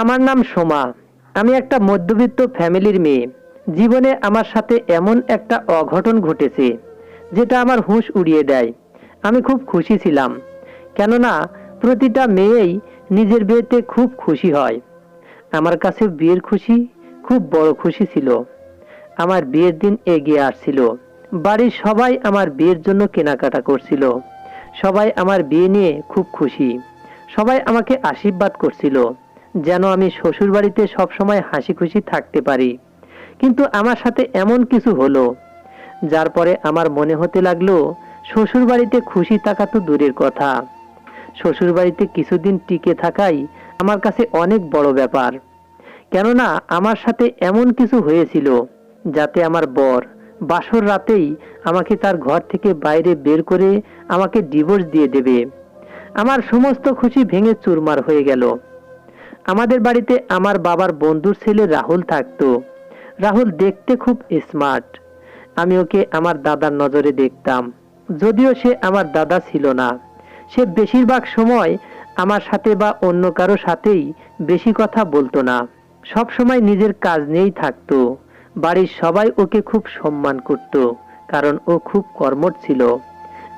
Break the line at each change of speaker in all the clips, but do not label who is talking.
আমার নাম সোমা। আমি একটা মধ্যবিত্ত ফ্যামিলির মেয়ে। জীবনে আমার সাথে এমন একটা অঘটন ঘটেছে যেটা আমার হুঁশ উড়িয়ে দেয়। আমি খুব খুশি ছিলাম, কেননা প্রতিটা মেয়েই নিজের বিয়েতে খুব খুশি হয়। আমার কাছে বিয়ের খুশি খুব বড় খুশি ছিল। আমার বিয়ের দিন এগিয়ে আসছিল। বাড়ির সবাই আমার বিয়ের জন্য কেনাকাটা করছিল। সবাই আমার বিয়ে নিয়ে খুব খুশি। সবাই আমাকে আশীর্বাদ করছিল যেন আমি শ্বশুরবাড়িতে সবসময় হাসি খুশি থাকতে পারি। কিন্তু আমার সাথে এমন কিছু হলো যার পরে আমার মনে হতে লাগলো শ্বশুরবাড়িতে খুশি থাকা তো দূরের কথা, শ্বশুরবাড়িতে কিছুদিন টিকে থাকাই আমার কাছে অনেক বড় ব্যাপার। কেননা আমার সাথে এমন কিছু হয়েছিল যাতে আমার বর বাসর রাতেই আমাকে তার ঘর থেকে বাইরে বের করে আমাকে ডিভোর্স দিয়ে দেবে। আমার সমস্ত খুশি ভেঙে চুরমার হয়ে গেল। আমাদের বাড়িতে আমার বাবার বন্ধুর ছেলে রাহুল থাকতো। রাহুল দেখতে খুব স্মার্ট। আমি ওকে আমার দাদার নজরে দেখতাম, যদিও সে আমার দাদা ছিল না। সে বেশিরভাগ সময় আমার সাথে বা অন্য কারো সাথেই বেশি কথা বলতো না, সব সময় নিজের কাজ নিয়েই থাকতো। বাড়ির সবাই ওকে খুব সম্মান করত, কারণ ও খুব কর্মঠ ছিল।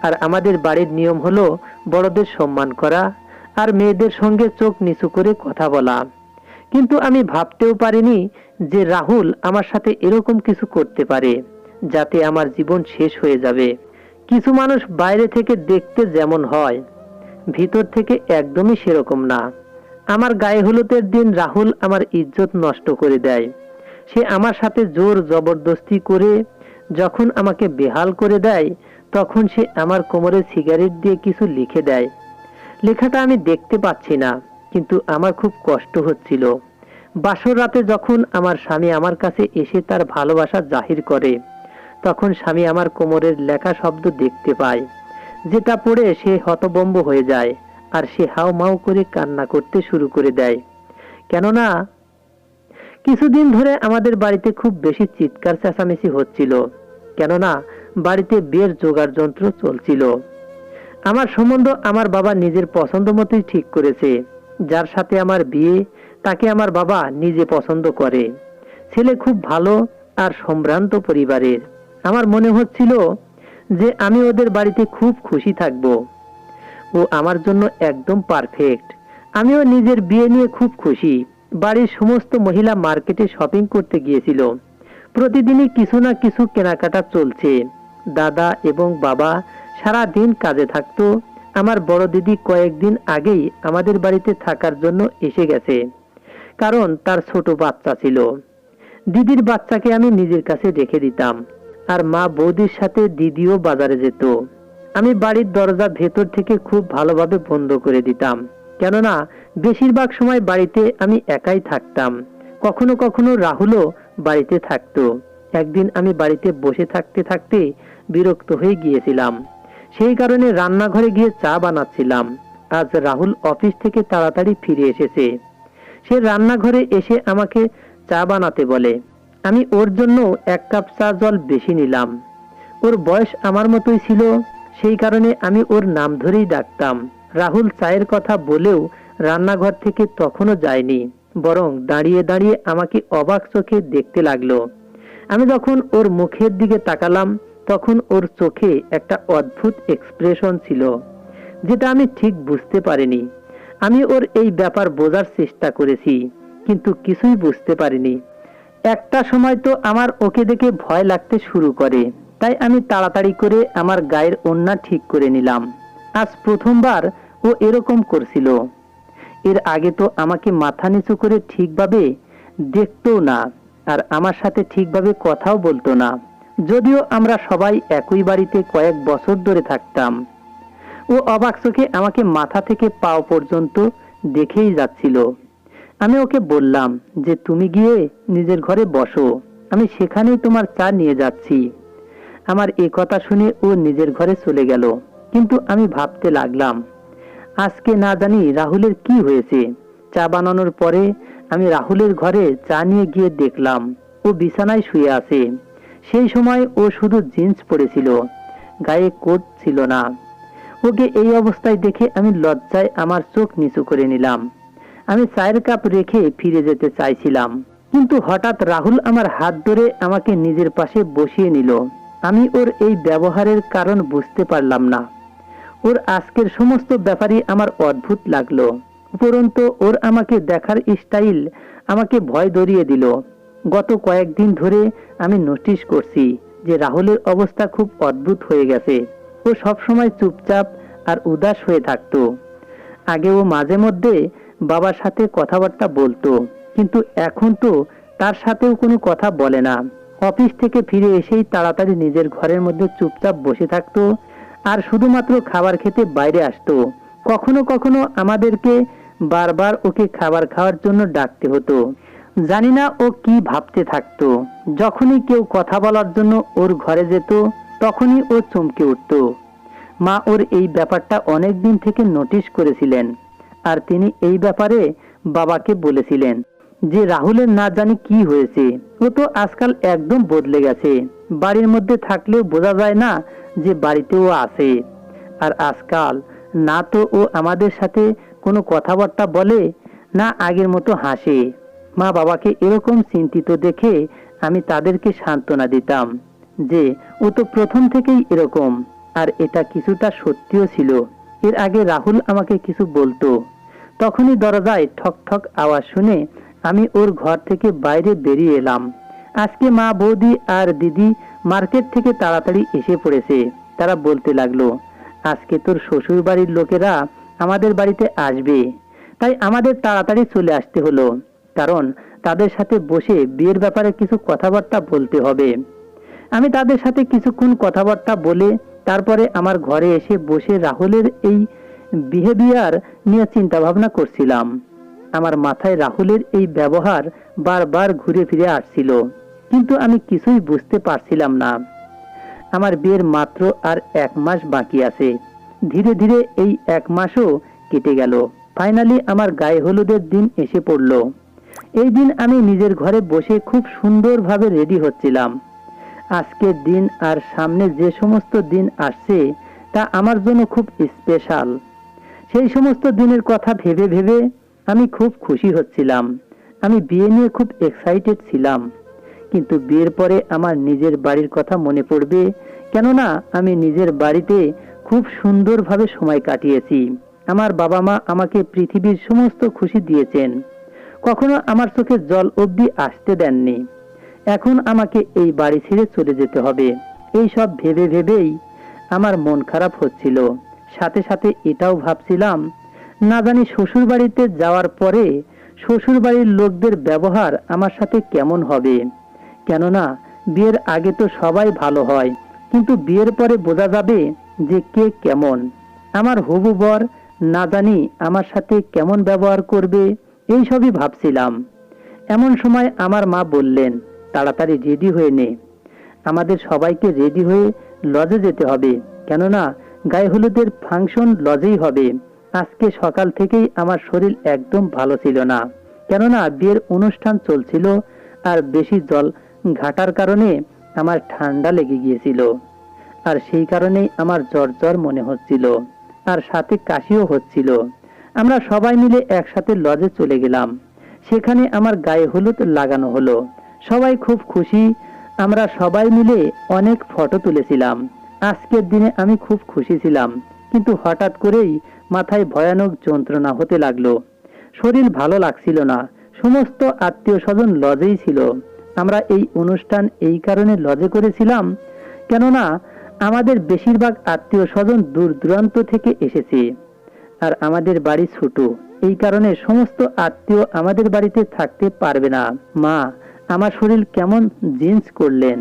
আর আমাদের বাড়ির নিয়ম হলো বড়দের সম্মান করা আর মেয়েদের সঙ্গে চোখ নিচু করে কথা বলা। কিন্তু আমি ভাবতেও পারিনি যে রাহুল আমার সাথে এরকম কিছু করতে পারে যাতে আমার জীবন শেষ হয়ে যাবে। কিছু মানুষ বাইরে থেকে দেখতে যেমন হয়, ভিতর থেকে একদমই সেরকম না। আমার গায়ে হলুদের দিন রাহুল আমার ইজ্জত নষ্ট করে দেয়। সে আমার সাথে জোর জবরদস্তি করে যখন আমাকে বেহাল করে দেয়, তখন সে আমার কোমরে সিগারেট দিয়ে কিছু লিখে দেয়। লেখাটা আমি দেখতে পাচ্ছি না, কিন্তু আমার খুব কষ্ট হচ্ছিল। বাসর রাতে যখন আমার স্বামী আমার কাছে এসে তার ভালোবাসা জাহির করে, তখন স্বামী আমার কোমরের লেখা শব্দ দেখতে পায়, যেটা পড়ে সে হতভম্ব হয়ে যায় আর সে হাউমাউ করে কান্না করতে শুরু করে দেয়। কেননা কিছুদিন ধরে আমাদের বাড়িতে খুব বেশি চিৎকার চেঁচামেচি হচ্ছিল, কেননা বাড়িতে বিয়ের জোগাড় যন্ত্র চলছিল। আমার সম্বন্ধ আমার বাবা নিজের পছন্দ মতোই ঠিক করেছে। যার সাথে আমার বিয়ে তাকে আমার বাবা নিজে পছন্দ করে। ছেলে খুব ভালো আর সম্ভ্রান্ত পরিবারের। আমার মনে হচ্ছিল যে আমি ওদের বাড়িতে খুব খুশি থাকব। ও আমার জন্য একদম পারফেক্ট। আমিও নিজের বিয়ে নিয়ে খুব খুশি। বাড়ির সমস্ত মহিলা মার্কেটে শপিং করতে গিয়েছিল। প্রতিদিনই কিছু না কিছু কেনাকাটা চলছে। দাদা এবং বাবা সারা দিন কাজে থাকতো। আমার বড় দিদি কয়েকদিন আগেই আমাদের বাড়িতে থাকার জন্য এসে গেছে, কারণ তার ছোট বাচ্চা ছিল। দিদির বাচ্চাকে আমি নিজের কাছে রেখে দিতাম, আর মা বৌদির সাথে দিদিও বাজারে যেত। আমি বাড়ির দরজা ভেতর থেকে খুব ভালোভাবে বন্ধ করে দিতাম, কেননা বেশিরভাগ সময় বাড়িতে আমি একাই থাকতাম। কখনো কখনো রাহুলও বাড়িতে থাকতো। একদিন আমি বাড়িতে বসে থাকতে থাকতে বিরক্ত হয়ে গিয়েছিলাম। সেই কারণে রান্নাঘরে গিয়ে চা বানাচ্ছিলাম। আজ রাহুল অফিস থেকে তাড়াতাড়ি ফিরে এসেছে। সে রান্নাঘরে এসে আমাকে চা বানাতে বলে। আমি ওর জন্য 1 কাপ চা জল বেশি নিলাম। ওর বয়স আমার মতোই ছিল, সেই কারণে আমি ওর নাম ধরেই ডাকতাম। রাহুল চায়ের কথা বলেও রান্নাঘর থেকে তখনও যায়নি, বরং দাঁড়িয়ে দাঁড়িয়ে আমাকে অবাক চোখে দেখতে লাগলো। আমি যখন ওর মুখের দিকে তাকালাম, তখন ওর চোখে একটা অদ্ভুত এক্সপ্রেশন ছিল, যেটা আমি ঠিক বুঝতে পারিনি। আমি ওর এই ব্যাপার বোঝার চেষ্টা করেছি, কিন্তু কিছুই বুঝতে পারিনি। একটা সময় তো আমার ওকে দেখে ভয় লাগতে শুরু করে, তাই আমি তাড়াতাড়ি করে আমার গায়ের ওড়না ঠিক করে নিলাম। আজ প্রথমবার ও এরকম করছিল। এর আগে তো আমাকে মাথা নিচু করে ঠিকভাবে দেখতও না, আর আমার সাথে ঠিকভাবে কথাও বলতো না, যদিও আমরা সবাই একই বাড়িতে কয়েক বছর ধরে থাকতাম। ও অবাক চোখে আমাকে মাথা থেকে পাও পর্যন্ত দেখেই যাচ্ছিল। আমি ওকে বললাম যে তুমি গিয়ে নিজের ঘরে বসো, আমি সেখানেই তোমার চা নিয়ে যাচ্ছি। আমার এ কথা শুনে ও নিজের ঘরে চলে গেল। কিন্তু আমি ভাবতে লাগলাম, আজকে না জানি রাহুলের কি হয়েছে। চা বানানোর পরে আমি রাহুলের ঘরে চা নিয়ে গিয়ে দেখলাম ও বিছানায় শুয়ে আছে। সেই সময় ও শুধু জিন্স পরেছিল, গায়ে কোট ছিল না। ওকে এই অবস্থায় দেখে আমি লজ্জায় আমার চোখ নিচু করে নিলাম। আমি চায়ের কাপ রেখে ফিরে যেতে চাইছিলাম, কিন্তু হঠাৎ রাহুল আমার হাত ধরে আমাকে নিজের পাশে বসিয়ে নিল। আমি ওর এই ব্যবহারের কারণ বুঝতে পারলাম না। ওর আজকের সমস্ত ব্যাপারই আমার অদ্ভুত লাগলো। উপরন্তু ওর আমাকে দেখার স্টাইল আমাকে ভয় ধরিয়ে দিল। গত কয়েকদিন ধরে আমি নোটিশ করছি যে রাহুলের অবস্থা খুব অদ্ভুত হয়ে গেছে। ও সবসময় চুপচাপ আর উদাস হয়ে থাকতো। আগে ও মাঝে মধ্যে বাবার সাথে কথাবার্তা বলতো, কিন্তু এখন তো তার সাথেও কোনো কথা বলে না। অফিস থেকে ফিরে এসেই তাড়াতাড়ি নিজের ঘরের মধ্যে চুপচাপ বসে থাকতো আর শুধুমাত্র খাবার খেতে বাইরে আসতো। কখনো কখনো আমাদেরকে বারবার ওকে খাবার খাওয়ার জন্য ডাকতে হতো। জানি না ও কি ভাবতে থাকতো। যখনই কেউ কথা বলার জন্য ওর ঘরে যেত, তখনই ও চমকে উঠত। মা ওর এই ব্যাপারটা অনেক দিন থেকে নোটিশ করেছিলেন, আর তিনি এই ব্যাপারে বাবাকে বলেছিলেন যে রাহুলের না জানি কি হয়েছে, ও তো আজকাল একদম বদলে গেছে। বাড়ির মধ্যে থাকলেও বোঝা যায় না যে বাড়িতেও আছে। আর আজকাল না তো ও আমাদের সাথে কোনো কথাবার্তা বলে, না আগের মতো হাসে। মা বাবাকে এরকম চিন্তিত দেখে আমি তাদেরকে সান্ত্বনা দিতাম যে ও তো প্রথম থেকেই এরকম। আর এটা কিছুটা সত্যিও ছিল। এর আগে রাহুল আমাকে কিছু বলতো, তখনই দরজায় ঠক ঠক আওয়াজ শুনে আমি ওর ঘর থেকে বাইরে বেরিয়ে এলাম। আজকে মা, বৌদি আর দিদি মার্কেট থেকে তাড়াতাড়ি এসে পড়েছে। তারা বলতে লাগলো, আজকে তোর শ্বশুর বাড়ির লোকেরা আমাদের বাড়িতে আসবে, তাই আমাদের তাড়াতাড়ি চলে আসতে হলো, কারণ তাদের সাথে বসে বিয়ের ব্যাপারে কিছু কথাবার্তা বলতে হবে। আমি তাদের সাথে কিছুক্ষণ কথাবার্তা বলে তারপরে আমার ঘরে এসে বসে রাহুলের এই বিহেভিয়ার নিয়ে চিন্তা ভাবনা করছিলাম। আমার মাথায় রাহুলের এই ব্যবহার বারবার ঘুরে ফিরে আসছিল, কিন্তু আমি কিছুই বুঝতে পারছিলাম না। আমার বিয়ের মাত্র আর 1 মাস বাকি আছে। ধীরে ধীরে এই 1 মাসও কেটে গেল। ফাইনালি আমার গায়ে হলুদের দিন এসে পড়ল। এই দিন আমি নিজের ঘরে বসে খুব সুন্দরভাবে রেডি হচ্ছিলাম। আজকের দিন আর সামনে যে সমস্ত দিন আসছে তা আমার জন্য খুব স্পেশাল। সেই সমস্ত দিনের কথা ভেবে ভেবে আমি খুব খুশি হচ্ছিলাম। আমি বিয়ে নিয়ে খুব এক্সাইটেড ছিলাম, কিন্তু বিয়ের পরে আমার নিজের বাড়ির কথা মনে পড়বে, কেননা আমি নিজের বাড়িতে খুব সুন্দরভাবে সময় কাটিয়েছি। আমার বাবা মা আমাকে পৃথিবীর সমস্ত খুশি দিয়েছেন, কখনো আমার চোখে জল অবধি আসতে দেননি। এখন আমাকে এই বাড়ি ছেড়ে চলে যেতে হবে। এই সব ভেবে ভেবেই আমার মন খারাপ হচ্ছিল। সাথে সাথে এটাও ভাবছিলাম, না জানি শ্বশুর বাড়িতে যাওয়ার পরে শ্বশুর বাড়ির লোকদের ব্যবহার আমার সাথে কেমন হবে। কেননা বিয়ের আগে তো সবাই ভালো হয়, কিন্তু বিয়ের পরে বোঝা যাবে যে কে কেমন। আমার হবু বর না জানি আমার সাথে কেমন ব্যবহার করবে, এই সবই ভাবছিলাম। এমন সময় আমার মা বললেন, তাড়াতাড়ি রেডি হয়ে নে, আমাদের সবাইকে রেডি হয়ে লজে যেতে হবে, কেননা গায়ে হলুদের ফাংশন লজেই হবে। আজকে সকাল থেকেই আমার শরীর একদম ভালো ছিল না, কেননা বিয়ের অনুষ্ঠান চলছিল আর বেশি জল ঘাটার কারণে আমার ঠান্ডা লেগে গিয়েছিল, আর সেই কারণেই আমার জ্বর জ্বর মনে হচ্ছিল, আর সাথে কাশিও হচ্ছিল। আমরা সবাই মিলে একসাথে লজে চলে গেলাম। সেখানে আমার গায়ে হলুদ লাগানো হলো। সবাই খুব খুশি। আমরা সবাই মিলে অনেক ফটো তুলেছিলাম। আজকের দিনে আমি খুব খুশি ছিলাম, কিন্তু হঠাৎ করেই মাথায় ভয়ানক যন্ত্রণা হতে লাগলো। শরীর ভালো লাগছিল না। সমস্ত আত্মীয় স্বজন লজেই ছিল। আমরা এই অনুষ্ঠান এই কারণে লজে করেছিলাম, কেননা আমাদের বেশিরভাগ আত্মীয় স্বজন দূর দূরান্ত থেকে এসেছে, আর আমাদের বাড়ি ছোট, এই কারণে সমস্ত আত্মীয় আমাদের বাড়িতে থাকতে পারবে না। মা আমার শরীর কেমন জিন্স করলেন,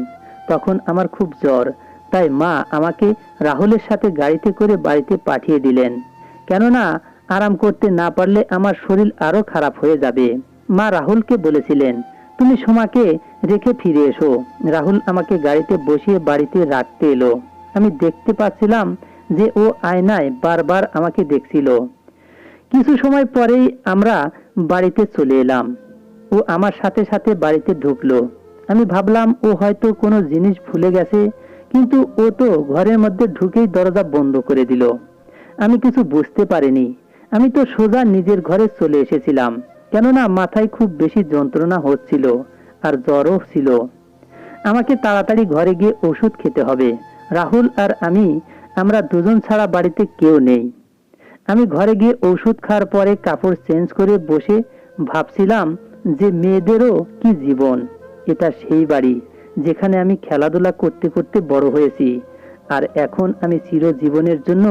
তখন আমার খুব জ্বর, তাই মা আমাকে রাহুলের সাথে গাড়িতে করে বাড়িতে পাঠিয়ে দিলেন, কেননা আরাম করতে না পারলে আমার শরীর আরো খারাপ হয়ে যাবে। মা রাহুলকে বলেছিলেন, তুমি সোমাকে রেখে ফিরে এসো। রাহুল আমাকে গাড়িতে বসিয়ে বাড়িতে রাখতে এলো। আমি দেখতে পাচ্ছিলাম যে ও আয়নায় বারবার আমাকে দেখছিল। কিছু সময় পরেই আমরা বাড়িতে চলে এলাম। ও আমার সাথে সাথে বাড়িতে ঢুকলো। আমি ভাবলাম ও হয়তো কোনো জিনিস ভুলে গেছে, কিন্তু ও তো ঘরের মধ্যে ঢুকেই দরজা বন্ধ করে দিল। আমি কিছু বুঝতে পারিনি। আমি তো সোজা নিজের ঘরে চলে এসেছিলাম, কেননা মাথায় খুব বেশি যন্ত্রণা হচ্ছিল আর জ্বরও ছিল। আমাকে তাড়াতাড়ি ঘরে গিয়ে ওষুধ খেতে হবে। রাহুল আর আমরা দুজন ছাড়া বাড়িতে কেউ নেই। আমি ঘরে গিয়ে ওষুধ খাওয়ার পরে কাপড় চেঞ্জ করে বসে ভাবছিলাম যে মেয়েদেরও কি জীবন। এটা সেই বাড়ি যেখানে আমি খেলাধুলা করতে করতে বড় হয়েছি, আর এখন আমি চিরজীবনের জন্য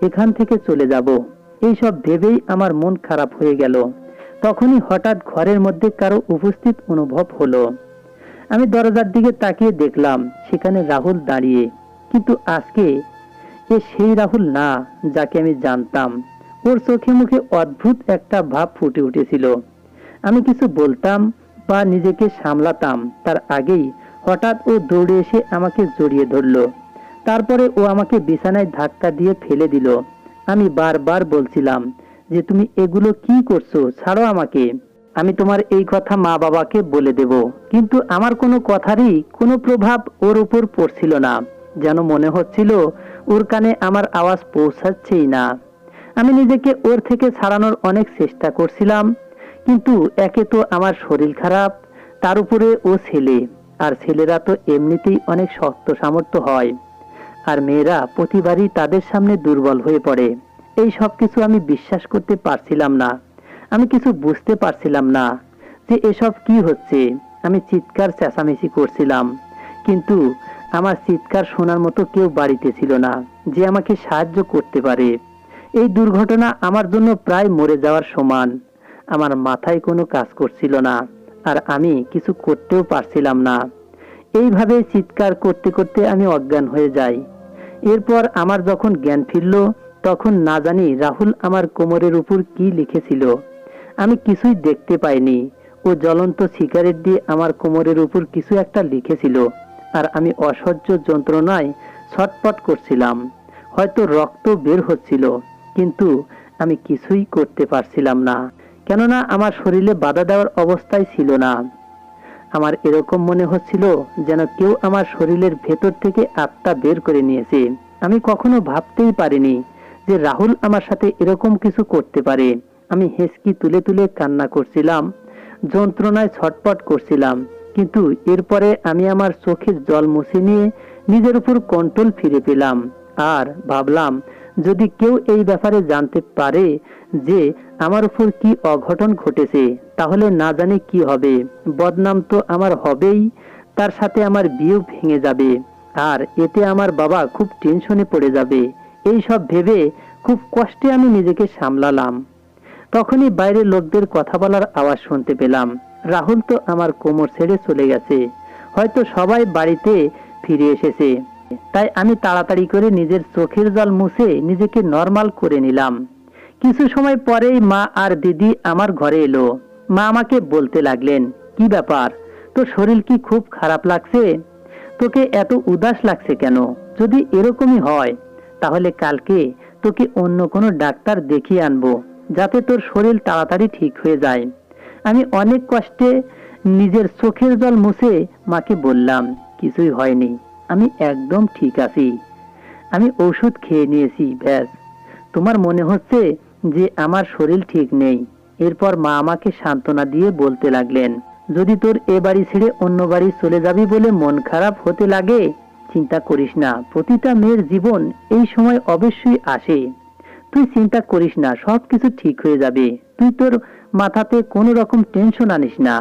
এখান থেকে চলে যাব। এইসব ভেবেই আমার মন খারাপ হয়ে গেল। তখনই হঠাৎ ঘরের মধ্যে কারো উপস্থিত অনুভব হলো। আমি দরজার দিকে তাকিয়ে দেখলাম সেখানে রাহুল দাঁড়িয়ে, কিন্তু আজকে এ সেই রাহুল না যাকে আমি জানতাম। ওর চোখে মুখে অদ্ভুত একটা ভাব ফুটে উঠেছিল। আমি কিছু বলতাম বা নিজেকে সামলাতাম তার আগেই হঠাৎ ও দৌড়ে এসে আমাকে জড়িয়ে ধরলো। তারপরে ও আমাকে বিছানায় ধাক্কা দিয়ে ফেলে দিল। আমি বারবার বলছিলাম যে তুমি এগুলো কি করছো, ছাড়ো আমাকে। আমি তোমার এই কথা মা বাবাকে বলে দেব। কিন্তু আমার কোনো কথারই কোনো প্রভাব ওর উপর পড়ছিল না। যেন মনে হচ্ছিল ওর কানে আমার আওয়াজ পৌঁছাচ্ছেই না। আমি নিজেকে ওর থেকে ছাড়ানোর অনেক চেষ্টা করছিলাম, কিন্তু একে তো আমার শরীর খারাপ, তার উপরে ও ছেলে, আর ছেলেরা তো এমনিতেই অনেক শক্ত সামর্থ্য হয়, আর মেয়েরা প্রতিবারই তাদের সামনে দুর্বল হয়ে পড়ে। এই সব কিছু আমি বিশ্বাস করতে পারছিলাম না। আমি কিছু বুঝতে পারছিলাম না যে এসব কি হচ্ছে। আমি চিৎকার চেঁচামেচি করছিলাম, কিন্তু আমার চিৎকার শোনার মতো কেউ বাড়িতে ছিল না যে আমাকে সাহায্য করতে পারে। এই দুর্ঘটনা আমার জন্য প্রায় মরে যাওয়ার সমান। আমার মাথায় কোনো কাজ করছিল না, আর আমি কিছু করতেও পারছিলাম না। এইভাবে চিৎকার করতে করতে আমি অজ্ঞান হয়ে যাই। এরপর আমার যখন জ্ঞান ফিরল, তখন না জানি রাহুল আমার কোমরের উপর কি লিখেছিল। আমি কিছুই দেখতে পাইনি। ও জ্বলন্ত সিগারেট দিয়ে আমার কোমরের উপর কিছু একটা লিখেছিল, আর আমি অসহ্য যন্ত্রণায় ছটফট করছিলাম। হয়তো রক্ত বের হচ্ছিল, কিন্তু আমি কিছুই করতে পারছিলাম না, কেননা আমার শরীরে বাধা দেওয়ার অবস্থায় ছিল না। আমার এরকম মনে হচ্ছিল যেন কেউ আমার শরীরের ভেতর থেকে আত্মা বের করে নিয়েছে। আমি কখনো ভাবতেই পারিনি যে রাহুল আমার সাথে এরকম কিছু করতে পারে। আমি হেঁচকি তুলে তুলে কান্না করছিলাম, যন্ত্রণায় ছটফট করছিলাম, কিন্তু এরপরে আমি আমার চোখের জল মুছে নিয়ে নিজের উপর কন্ট্রোল ফিরে পেলাম। আর ভাবলাম, যদি কেউ এই ব্যাপারে জানতে পারে যে আমার উপর কি অঘটন ঘটেছে, তাহলে না জানি কি হবে। বদনাম তো আমার হবেই, তার সাথে আমার বিয়েও ভেঙে যাবে, আর এতে আমার বাবা খুব টেনশনে পড়ে যাবে। এই সব ভেবে খুব কষ্টে আমি নিজেকে সামলালাম। তখনই বাইরের লোকদের কথা বলার আওয়াজ শুনতে পেলাম। রাহুল তো আমার কোমর ছেড়ে চলে গেছে, হয়তো সবাই বাড়িতে ফিরে এসেছে। তাই আমি তাড়াতাড়ি করে নিজের চোখের জল মুছে নিজেকে নরমাল করে নিলাম। কিছু সময় পরেই মা আর দিদি আমার ঘরে এলো। মা আমাকে বলতে লাগলেন, কি ব্যাপার, তোর শরীর কি খুব খারাপ লাগছে? তোকে এত উদাস লাগছে কেন? যদি এরকমই হয়, তাহলে কালকে তোকে অন্য কোনো ডাক্তার দেখিয়ে আনবো, যাতে তোর শরীর তাড়াতাড়ি ঠিক হয়ে যায়। আমি অনেক কষ্টে নিজের চোখের জল মুছে মাকে বললাম, কিছুই হয়নি, আমি একদম ঠিক আছি। আমি ওষুধ খেয়ে নিয়েছি, ব্যাস। তোমার মনে হচ্ছে যে আমার শরীর ঠিক নেই। এরপর মা আমাকে সান্ত্বনা দিয়ে বলতে লাগলেন, যদি তোর এ বাড়ি ছেড়ে অন্য বাড়ি চলে যাবি বলে মন খারাপ হতে লাগে, চিন্তা করিস না, প্রতিটা মেয়ের জীবন এই সময় অবশ্যই আসে। তুই চিন্তা করিস না, সবকিছু ঠিক হয়ে যাবে। তুই তোর মাথাতে কোনো রকম টেনশন আনিস না।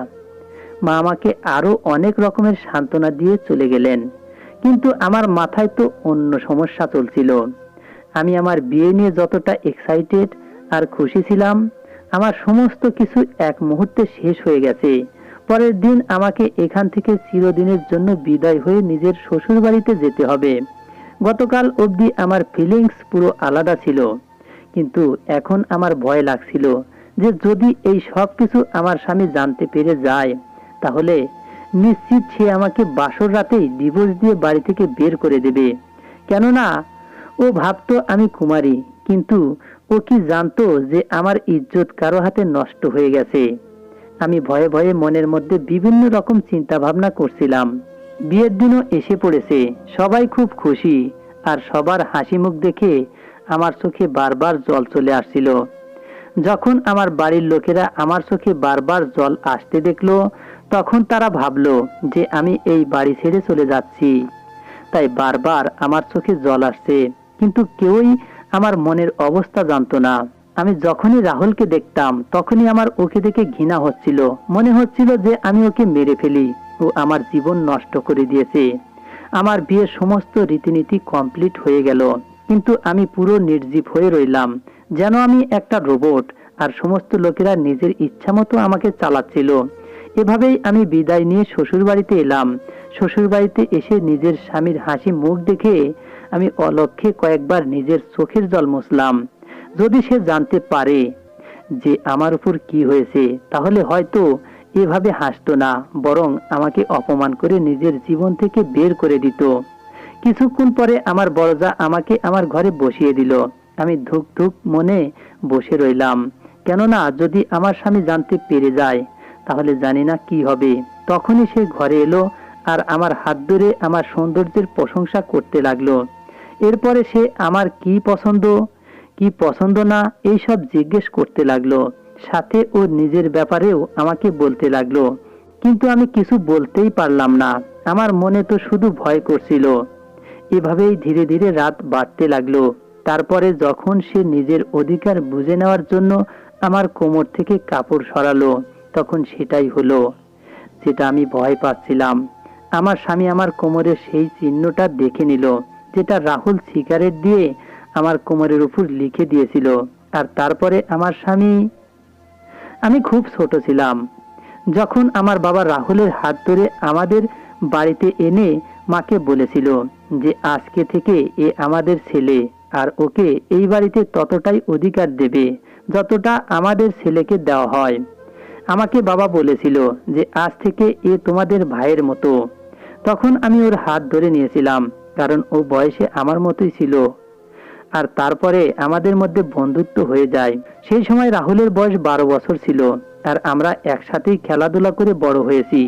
মা আমাকে আরো অনেক রকমের সান্ত্বনা দিয়ে চলে গেলেন, কিন্তু আমার মাথায় তো অন্য সমস্যা চলছিল। আমি আমার বিয়ে নিয়ে যতটা এক্সাইটেড আর খুশি ছিলাম, আমার সমস্ত কিছু এক মুহূর্তে শেষ হয়ে গেছে। পরের দিন আমাকে এখান থেকে চিরদিনের জন্য বিদায় হয়ে নিজের শ্বশুর বাড়িতে যেতে হবে। গতকাল অবধি আমার ফিলিংস পুরো আলাদা ছিল, কিন্তু এখন আমার ভয় লাগছিল যে যদি এই সব কিছু আমার স্বামী জানতে পেরে যায়, তাহলে নিশ্চিত সে আমাকে বাসর রাতেই ডিভোর্স দিয়ে বাড়ি থেকে বের করে দেবে। কেননা ও ভাবতো আমি কুমারী, কিন্তু ও কি জানতো যে আমার ইজ্জত কারো হাতে নষ্ট হয়ে গেছে। আমি ভয়ে ভয়ে মনের মধ্যে বিভিন্ন রকম চিন্তা ভাবনা করছিলাম। বিয়ের দিনও এসে পড়েছে, সবাই খুব খুশি, আর সবার হাসি মুখ দেখে আমার চোখে বারবার জল চলে আসছিল। যখন আমার বাড়ির লোকেরা আমার চোখে বারবার জল আসতে দেখলো, তখন তারা ভাবলো যে আমি এই বাড়ি ছেড়ে চলে যাচ্ছি। তাই বারবার আমার চোখে জল আসছে, কিন্তু কেউই আমার মনের অবস্থা জানতো না। আমি যখনই রাহুলকে দেখতাম তখনই আমার ওকে দেখে ঘৃণা হচ্ছিল। মনে হচ্ছিল যে আমি ওকে মেরে ফেলি। ও আমার জীবন নষ্ট করে দিয়েছে। আমার বিয়ের সমস্ত রীতিনীতি কমপ্লিট হয়ে গেল, কিন্তু আমি পুরো নির্জীব হয়ে রইলাম, যেন আমি একটা রোবট, আর সমস্ত লোকেরা নিজের ইচ্ছা মতো আমাকে চালাচ্ছিল। এভাবেই আমি বিদায় নিয়ে শ্বশুর বাড়িতে এলাম। শ্বশুর বাড়িতে এসে নিজের স্বামীর হাসি মুখ দেখে আমি অলক্ষ্যে কয়েকবার নিজের চোখের জল মুছলাম। যদি সে জানতে পারে যে আমার উপর কি হয়েছে, তাহলে হয়তো এভাবে হাসতো না, বরং আমাকে অপমান করে নিজের জীবন থেকে বের করে দিত। কিছুক্ষণ পরে আমার বড়জা আমাকে আমার ঘরে বসিয়ে দিল। আমি ধুক ধুক মনে বসে রইলাম, কেননা যদি আমার স্বামী জানতে পেরে যায় তাহলে জানি না কি হবে। তখনই সে ঘরে এলো আর আমার হাত ধরে আমার সৌন্দর্যের প্রশংসা করতে লাগলো। এরপরে সে আমার কি পছন্দ না এইসব জিজ্ঞেস করতে লাগলো। সাথে ওর নিজের ব্যাপারেও আমাকে বলতে লাগলো, কিন্তু আমি কিছু বলতেই পারলাম না। আমার মনে তো শুধু ভয় করছিল। এভাবেই ধীরে ধীরে রাত বাড়তে লাগলো। তারপরে যখন সে নিজের অধিকার বুঝে নেওয়ার জন্য আমার কোমর থেকে কাপড় সরালো, তখন সেটাই হলো যেটা আমি ভয় পাচ্ছিলাম। আমার স্বামী আমার কোমরের সেই চিহ্নটা দেখে নিল, যেটা রাহুল সিগারেট দিয়ে আমার কোমরের উপর লিখে দিয়েছিল। আর তারপরে আমার স্বামী, আমি খুব ছোট ছিলাম যখন আমার বাবা রাহুলের হাত ধরে আমাদের বাড়িতে এনে মাকে বলেছিল যে আজকে থেকে এ আমাদের ছেলে, আর ওকে এই বাড়িতে ততটাই অধিকার দেবে যতটা আমাদের ছেলেকে দেওয়া হয়। আমাকে বাবা বলেছিল যে আজ থেকে এ তোমাদের ভাইয়ের মতো। তখন আমি ওর হাত ধরে নিয়েছিলাম, কারণ ও বয়সে আমার মতোই ছিল। আর তারপরে আমাদের মধ্যে বন্ধুত্ব হয়ে যায়। সেই সময় রাহুলের বয়স 12 বছর ছিল, আর আমরা একসাথেই খেলাধুলা করে বড় হয়েছি।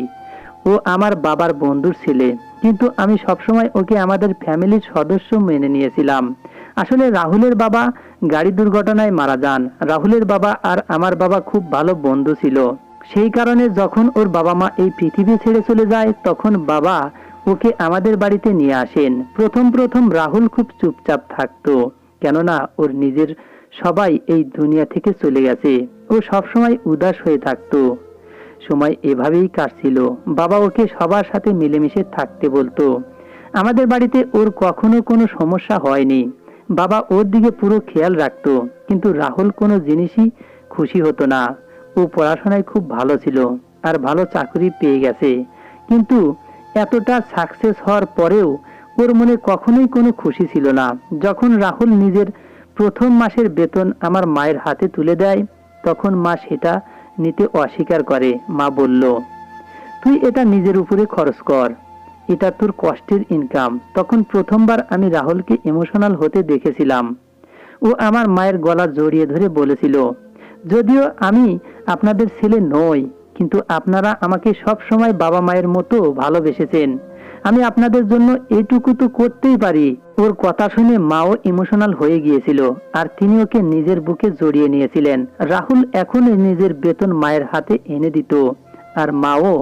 ও আমার বাবার বন্ধুর ছেলে, কিন্তু আমি সবসময় ওকে আমাদের ফ্যামিলির সদস্য মেনে নিয়েছিলাম। আসলে রাহুলের বাবা গাড়ি দুর্ঘটনায় মারা যান। রাহুলের বাবা আর আমার বাবা খুব ভালো বন্ধু ছিল। সেই কারণে যখন ওর বাবা মা এই পৃথিবী ছেড়ে চলে যায়, তখন বাবা ওকে আমাদের বাড়িতে নিয়ে আসেন। প্রথম প্রথম রাহুল খুব চুপচাপ থাকতো, কেননা ওর নিজের সবাই এই দুনিয়া থেকে চলে গেছে। ও সবসময় উদাস হয়ে থাকতো। সময় এভাবেই কাটছিল। বাবা ওকে সবার সাথে মিলেমিশে থাকতে বলতো। আমাদের বাড়িতে ওর কখনো কোনো সমস্যা হয়নি। বাবা ওর দিকে পুরো খেয়াল রাখতো, কিন্তু রাহুল কোনো জিনিসই খুশি হতো না। ও পড়াশোনায় খুব ভালো ছিল আর ভালো চাকরি পেয়ে গেছে, কিন্তু এতটা সাকসেস হওয়ার পরেও ওর মনে কখনোই কোনো খুশি ছিল না। যখন রাহুল নিজের প্রথম মাসের বেতন আমার মায়ের হাতে তুলে দেয়, তখন মা সেটা নিতে অস্বীকার করে। মা বলল, তুই এটা নিজের উপরে খরচ কর, এটা তোর কষ্টের ইনকাম। তখন প্রথমবার আমি রাহুলকে ইমোশনাল হতে দেখেছিলাম। ও আমার মায়ের গলা জড়িয়ে ধরে বলেছিল, যদিও আমি আপনাদের ছেলে নই, কিন্তু আপনারা আমাকে সব সময় বাবা মায়ের মতো ভালোবেসেছেন। আমি আপনাদের জন্য এইটুকু তো করতেই পারি। ওর কথা শুনে মাও ইমোশনাল হয়ে গিয়েছিল, আর তিনি ওকে নিজের বুকে জড়িয়ে নিয়েছিলেন। রাহুল এখন নিজের বেতন মায়ের হাতে এনে দিত, আর মাও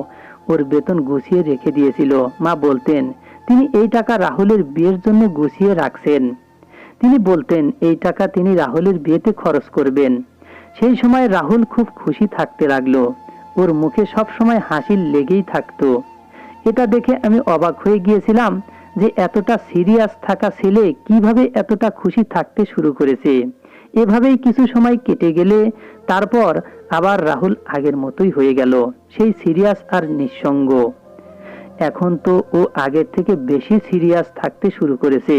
ওর বেতন গুছিয়ে রেখে দিয়েছিল। মা বলতেন তিনি এই টাকা রাহুলের বিয়ের জন্য গুছিয়ে রাখছেন। তিনি বলতেন এই টাকা তিনি রাহুলের বিয়েতে খরচ করবেন। সেই সময় রাহুল খুব খুশি থাকতে লাগলো। ওর মুখে সব সময় হাসি লেগেই থাকতো। এটা দেখে আমি অবাক হয়ে গিয়েছিলাম যে এতটা সিরিয়াস থাকা ছেলে কিভাবে এতটা খুশি থাকতে শুরু করেছে। এভাবেই কিছু সময় কেটে গেলে তারপর আবার রাহুল আগের মতোই হয়ে গেল, সেই সিরিয়াস আর নিঃসঙ্গ। এখন তো ও আগের থেকে বেশি সিরিয়াস থাকতে শুরু করেছে।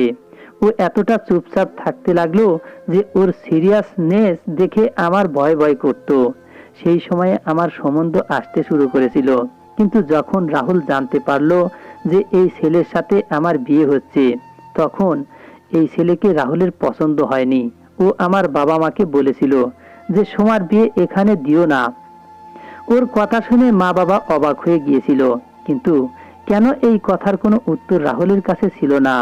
ও এতটা চুপচাপ থাকতে লাগলো যে ওর সিরিয়াসনেস দেখে আমার ভয় ভয় করত। সেই সময়ে আমার সম্বন্ধ আসতে শুরু করেছিল, কিন্তু যখন রাহুল জানতে পারলো যে এই ছেলের সাথে আমার বিয়ে হচ্ছে, তখন এই ছেলেকে রাহুলের পছন্দ হয়নি। ও আমার বাবা মাকে বলেছিল যে সোমার বিয়ে এখানে দিও না। ওর কথা শুনে মা বাবা অবাক হয়ে গিয়েছিল, কিন্তু কেন এই কথার কোনো উত্তর রাহুলের কাছে ছিল না।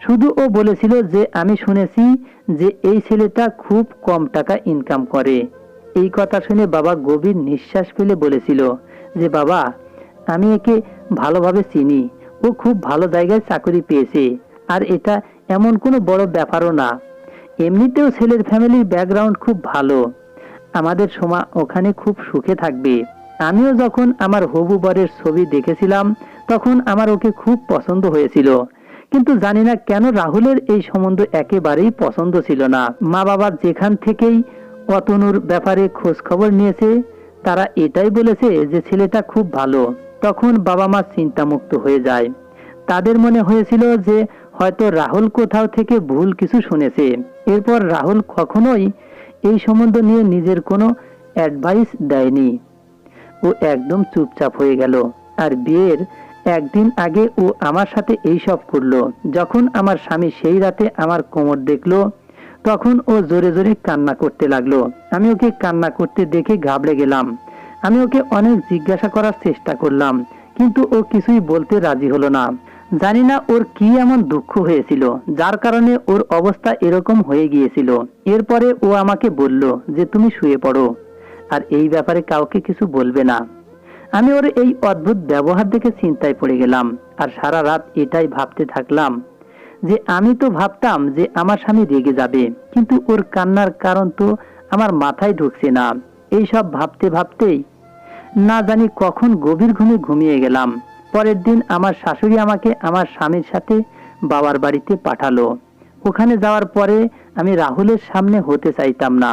শুধু ও বলেছিল যে আমি শুনেছি যে এই ছেলেটা খুব কম টাকা ইনকাম করে। এই কথা শুনে বাবা গভীর নিঃশ্বাস ফেলে বলেছিল যে বাবা, আমি একে ভালোভাবে চিনি, ও খুব ভালো জায়গায় চাকরি পেয়েছে, আর এটা এমন কোনো বড় ব্যাপারও না। এমনিতেও ছেলের ফ্যামিলির ব্যাকগ্রাউন্ড খুব ভালো, আমাদের সময় ওখানে খুব সুখে থাকবে। আমিও যখন আমার হবু বরের ছবি দেখেছিলাম তখন আমার ওকে খুব পছন্দ হয়েছিল, কিন্তু জানি না কেন রাহুলের এই সম্বন্ধ একেবারেই পছন্দ ছিল না। মা বাবা যেখান থেকেই অতনুর ব্যাপারে খোঁজ খবর নিয়েছে তারা এটাই বলেছে যে ছেলেটা খুব ভালো। তখন বাবা মা চিন্তামুক্ত হয়ে যায়। তাদের মনে হয়েছিল যে হয়তো রাহুল কোথাও থেকে ভুল কিছু শুনেছে। এরপর রাহুল কখনোই এই সম্বন্ধ নিয়ে নিজের কোনো অ্যাডভাইস দেয়নি। ও একদম চুপচাপ হয়ে গেল। আর বিয়ের একদিন আগে ও আমার সাথে এই সব করলো। যখন আমার স্বামী সেই রাতে আমার কোমর দেখলো তখন ও জোরে জোরে কান্না করতে লাগলো। আমি ওকে কান্না করতে দেখে ঘাবড়ে গেলাম। আমি ওকে অনেক জিজ্ঞাসা করার চেষ্টা করলাম, কিন্তু ও কিছুই বলতে রাজি হলো না। জানি না ওর কি এমন দুঃখ হয়েছিল যার কারণে ওর অবস্থা এরকম হয়ে গিয়েছিল। এরপরে ও আমাকে বলল যে তুমি শুয়ে পড়ো, আর এই ব্যাপারে কাউকে কিছু বলবে না। আমি ওর এই অদ্ভুত ব্যবহার দেখে চিন্তায় পড়ে গেলাম, আর সারা রাত এটাই ভাবতে থাকলাম যে আমি তো ভাবতাম যে আমার স্বামী রেগে যাবে, কিন্তু ওর কান্নার কারণ তো আমার মাথায় ঢুকছে না। এই সব ভাবতে ভাবতেই না জানি কখন গভীর ঘুমে ঘুমিয়ে গেলাম। পরের দিন আমার শাশুড়ি আমাকে আমার স্বামীর সাথে বাবার বাড়িতে পাঠালো। ওখানে যাওয়ার পরে আমি রাহুলের সামনে হতে চাইতাম না।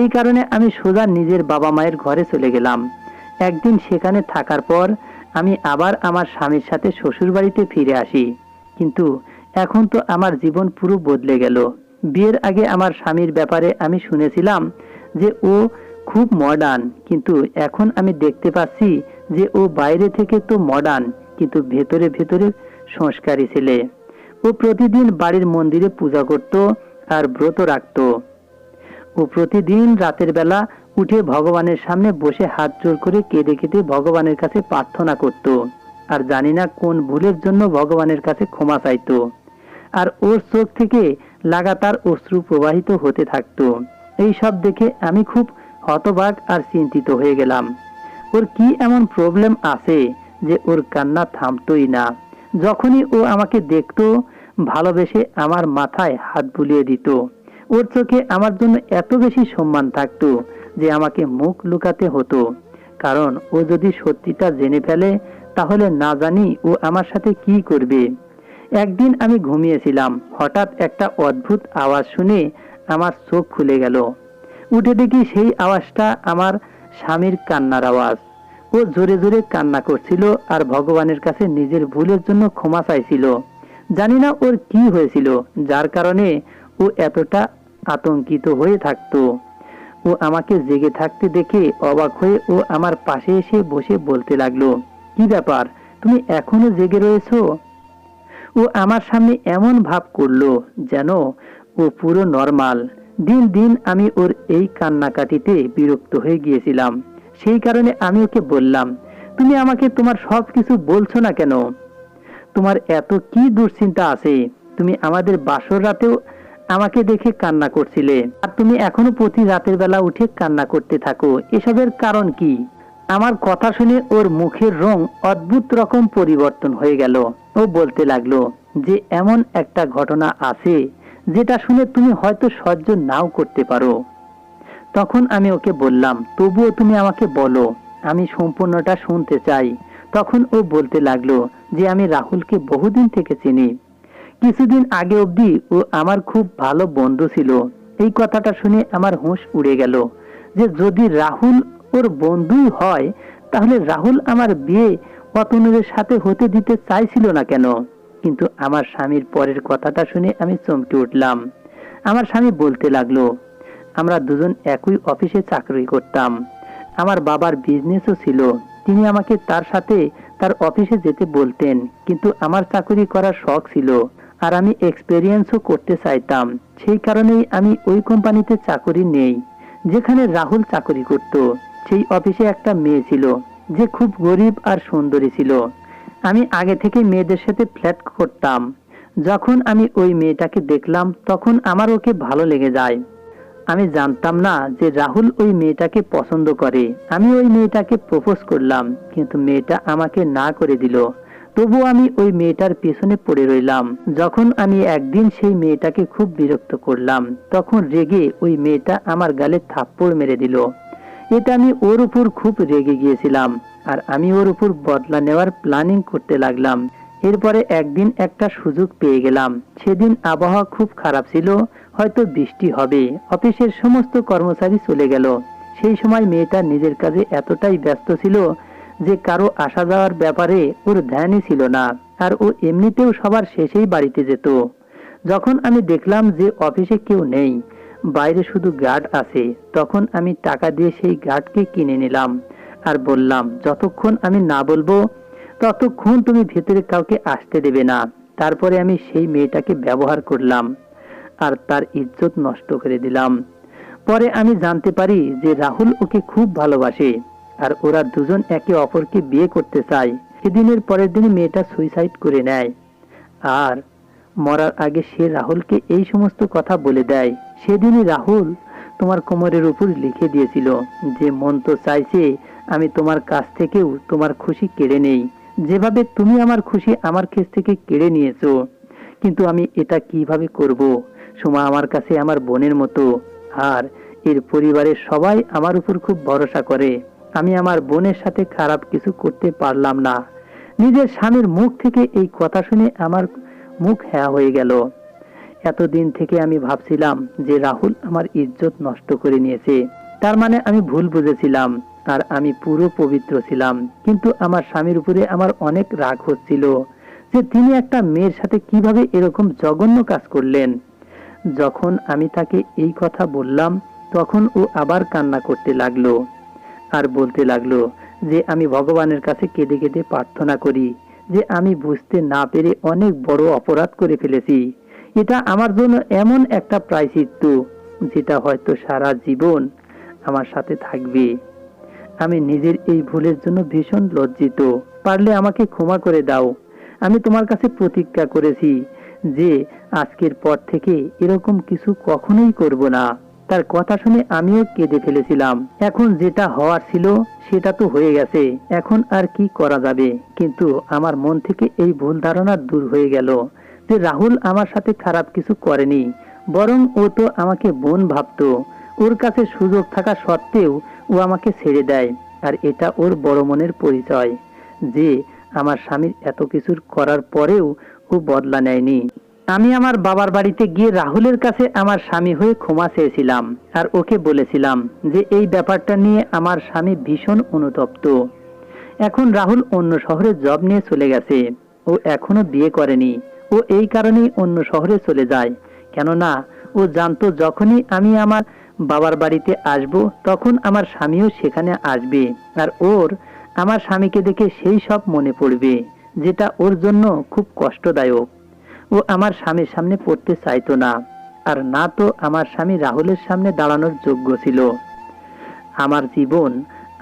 এই কারণে আমি সোজা নিজের বাবা মায়ের ঘরে চলে গেলাম। একদিন সেখানে থাকার পর আমি আবার আমার স্বামীর সাথে শ্বশুর বাড়িতে ফিরে আসি। কিন্তু এখন তো আমার জীবন পুরো বদলে গেল। বিয়ের আগে আমার স্বামীর ব্যাপারে আমি শুনেছিলাম যে ও খুব মডার্ন, কিন্তু এখন আমি দেখতে পাচ্ছি যে ও বাইরে থেকে তো মডার্ন, কিন্তু ভেতরে ভেতরে সংস্কারী ছেলে। ও প্রতিদিন বাড়ির মন্দিরে পূজা করত আর ব্রত রাখত। ও প্রতিদিন রাতের বেলা উঠে ভগবানের সামনে বসে হাত জোড় করে কেঁদে কেঁদে ভগবানের কাছে প্রার্থনা করত, আর জানি না কোন ভুলের জন্য ভগবানের কাছে ক্ষমা চাইতো। আর ওর চোখ থেকে লাগাতার অশ্রু প্রবাহিত হতে থাকতো। এই সব দেখে আমি খুব হতবাক আর চিন্তিত হয়ে গেলাম। ওর কি এমন প্রবলেম আছে যে ওর কান্না থামতোই না। যখনই ও আমাকে দেখতো ভালোবেসে আমার মাথায় হাত বুলিয়ে দিত। ওর চোখে আমার জন্য এত বেশি সম্মান থাকতো যে আমাকে মুখ লুকাতে হতো, কারণ ও যদি সত্যিটা জেনে ফেলে তাহলে না জানি ও আমার সাথে কি করবে। একদিন আমি ঘুমিয়েছিলাম, হঠাৎ একটা অদ্ভুত আওয়াজ শুনে আমার চোখ খুলে গেল। উঠে দেখি সেই আওয়াজটা আমার স্বামীর কান্নার আওয়াজ। ও জোরে জোরে কান্না করছিল আর ভগবানের কাছে নিজের ভুলের জন্য ক্ষমা চাইছিল। জানি না ওর কি হয়েছিল যার কারণে ও এতটা আতঙ্কিত হয়ে থাকতো। ও আমাকে জেগে থাকতে দেখে অবাক হয়ে ও আমার পাশে এসে বসে বলতে লাগলো, কি ব্যাপার, তুমি এখনো জেগে রয়েছো? ও আমার সামনে এমন ভাব করলো যেন ও পুরো নরমাল। দিন দিন আমি ওর এই কান্নাকাটিতে বিরক্ত হয়ে গিয়েছিলাম। সেই কারণে আমি ওকে বললাম, তুমি আমাকে তোমার সব কিছু বলছো না কেন? তোমার এত কি দুশ্চিন্তা আছে? তুমি আমাদের বাসর রাতেও আমাকে দেখে কান্না করছিলে, আর তুমি এখনো প্রতি রাতের বেলা উঠে কান্না করতে থাকো, এসবের কারণ কি? আমার কথা শুনে ওর মুখের রং অদ্ভুত রকম পরিবর্তন হয়ে গেল। ও বলতে লাগলো যে এমন একটা ঘটনা আছে যেটা শুনে তুমি হয়তো সহ্য নাও করতে পারো। তখন আমি ওকে বললাম, তবুও তুমি আমাকে বলো, আমি সম্পূর্ণটা শুনতে চাই। তখন ও বলতে লাগলো যে আমি রাহুলকে বহুদিন থেকে চিনি। কিছুদিন আগে অবধি ও আমার খুব ভালো বন্ধু ছিল। এই কথাটা শুনে আমার হুঁশ উড়ে গেল যে যদি রাহুল ওর বন্ধুই হয় তাহলে রাহুল আমার বিয়ে অতনুরের সাথে হতে দিতে চাইছিল না কেন? কিন্তু আমার স্বামীর পরের কথাটা শুনে আমি চমকে উঠলাম। আমার স্বামী বলতে লাগলো, আমরা দুজন একই অফিসে চাকরি করতাম, আমার বাবার বিজনেসও ছিল, তিনি আমাকে তার সাথে তার অফিসে যেতে বলতেন, কিন্তু আমার চাকরি করার শখ ছিল আর আমি এক্সপেরিয়েন্সও করতে চাইতাম। সেই কারণেই আমি ওই কোম্পানিতে চাকরি নেই যেখানে রাহুল চাকরি করত। সেই অফিসে একটা মেয়ে ছিল যে খুব গরিব আর সুন্দরী ছিল। আমি আগে থেকে মেয়েদের সাথে ফ্ল্যাট করতাম। যখন আমি ওই মেয়েটাকে দেখলাম তখন আমার ওকে ভালো লেগে যায়। আমি জানতাম না যে রাহুল ওই মেয়েটাকে পছন্দ করে। আমি ওই মেয়েটাকে প্রপোজ করলাম, কিন্তু মেয়েটা আমাকে না করে দিল। তবু আমি ওই মেয়েটার পেছনে পড়ে রইলাম। যখন আমি একদিন সেই মেয়েটাকে খুব বিরক্ত করলাম, তখন রেগে ওই মেয়েটা আমার গালে থাপ্পড় মেরে দিল। এটা আমি ওর উপর খুব রেগে গিয়েছিলাম, আর আমি ওর উপর বদলা নেওয়ার প্ল্যানিং করতে লাগলাম। এরপরে একদিন একটা সুযোগ পেয়ে গেলাম। সেদিন আবহাওয়া খুব খারাপ ছিল, হয়তো বৃষ্টি হবে। অফিসের সমস্ত কর্মচারী চলে গেল। সেই সময় মেয়েটা নিজের কাজে এতটাই ব্যস্ত ছিল যে কারো আসা যাওয়ার ব্যাপারে ওর ধ্যানই ছিল না। আর ও এমনিতেও সবার শেষেই বাড়িতে যেত। যখন আমি দেখলাম যে অফিসে কেউ নেই, বাইরে শুধু গার্ড আছে, তখন আমি টাকা দিয়ে সেই গার্ডকে কিনে নিলাম আর বললাম, যতক্ষণ আমি না বলবো ততক্ষণ তুমি ভেতরে কাউকে আসতে দেবে না। তারপরে আমি সেই মেয়েটাকে ব্যবহার করলাম আর তার ইজ্জত নষ্ট করে দিলাম। পরে আমি জানতে পারি যে রাহুল ওকে খুব ভালোবাসে আর ওরা দুজন একে অপরকে বিয়ে করতে চায়। সেদিনের পরের দিন মেয়েটা সুইসাইড করে নেয়। আর মরার আগে সে রাহুলকে এই সমস্ত কথা বলে দেয়। সেদিনই রাহুল তোমার কোমরের উপর লিখে দিয়েছিল যে মন তো চাইছে আমি তোমার কাছ থেকেও তোমার খুশি কেড়ে নেই, যেভাবে তুমি আমার খুশি আমার কাছ থেকে কেড়ে নিয়েছো। কিন্তু আমি এটা কিভাবে করব? সোমা আমার কাছে আমার বোনের মতো, আর এর পরিবারের সবাই আমার উপর খুব ভরসা করে। আমি আমার বোনের সাথে খারাপ কিছু করতে পারলাম না। নিজের স্বামীর মুখ থেকে এই কথা শুনে আমার মুখ হ্যাঁ হয়ে গেল। এতদিন থেকে আমি ভাবছিলাম যে রাহুল আমার ইজ্জত নষ্ট করে নিয়েছে, তার মানে আমি ভুল বুঝেছিলাম আর আমি পুরো পবিত্র ছিলাম। কিন্তু আমার স্বামীর উপরে আমার অনেক রাগ হচ্ছিল যে তিনি একটা মেয়ের সাথে কিভাবে এরকম জঘন্য কাজ করলেন। যখন আমি তাকে এই কথা বললাম তখন ও আবার কান্না করতে লাগলো আর বলতে লাগলো যে আমি ভগবানের কাছে কেঁদে কেঁদে প্রার্থনা করি যে আমি বুঝতে না পেরে অনেক বড় অপরাধ করে ফেলেছি। এটা আমার জন্য এমন একটা প্রায়শ্চিত্ত যেটা হয়তো সারা জীবন আমার সাথে থাকবে। আমি নিজের এই ভুলের জন্য ভীষণ লজ্জিত। পারলে আমাকে ক্ষমা করে দাও। আমি তোমার কাছে প্রতিজ্ঞা করেছি যে আজকের পর থেকে এরকম কিছু কখনোই করব না। তার কথা শুনে আমিও কেঁদে ফেলেছিলাম। এখন যেটা হওয়ার ছিল সেটা তো হয়ে গেছে, এখন আর কি করা যাবে। কিন্তু আমার মন থেকে এই ভুল ধারণা দূর হয়ে গেল যে রাহুল আমার সাথে খারাপ কিছু করেনি, বরং ও তো আমাকে বোন ভাবতো। ওর কাছে সুযোগ থাকা সত্ত্বেও ও আমাকে ছেড়ে দেয়, আর এটা ওর বড় মনের পরিচয় যে আমার স্বামীর এত কিছুর করার পরেও ও বদলা নেয়নি। আমি আমার বাবার বাড়িতে গিয়ে রাহুলের কাছে আমার স্বামী হয়ে ক্ষমা চেয়েছিলাম আর ওকে বলেছিলাম যে এই ব্যাপারটা নিয়ে আমার স্বামী ভীষণ অনুতপ্ত। এখন রাহুল অন্য শহরে জব নিয়ে চলে গেছে। ও এখনো বিয়ে করেনি। ও এই কারণেই অন্য শহরে চলে যায়, কেননা ও জানতো যখনই আমি আমার বাবার বাড়িতে আসব তখন আমার স্বামীও সেখানে আসবে, আর ওর আমার স্বামীকে দেখে সেই সব মনে পড়বে যেটা ওর জন্য খুব কষ্টদায়ক। ও আমার স্বামীর সামনে পড়তে চাইতো না, আর না তো আমার স্বামী রাহুলের সামনে দাঁড়ানোর যোগ্য ছিল। আমার জীবন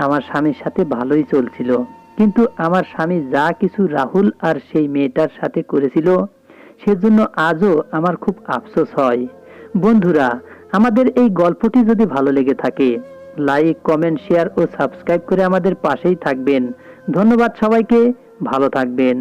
আমার স্বামীর সাথে ভালোই চলছিল, কিন্তু আমার স্বামী যা কিছু রাহুল আর সেই মেয়েটার সাথে করেছিল সেজন্য আজও আমার খুব আফসোস হয়। বন্ধুরা, আমাদের এই গল্পটি যদি ভালো লেগে থাকে, লাইক, কমেন্ট, শেয়ার ও সাবস্ক্রাইব করে আমাদের পাশেই থাকবেন। ধন্যবাদ সবাইকে, ভালো থাকবেন।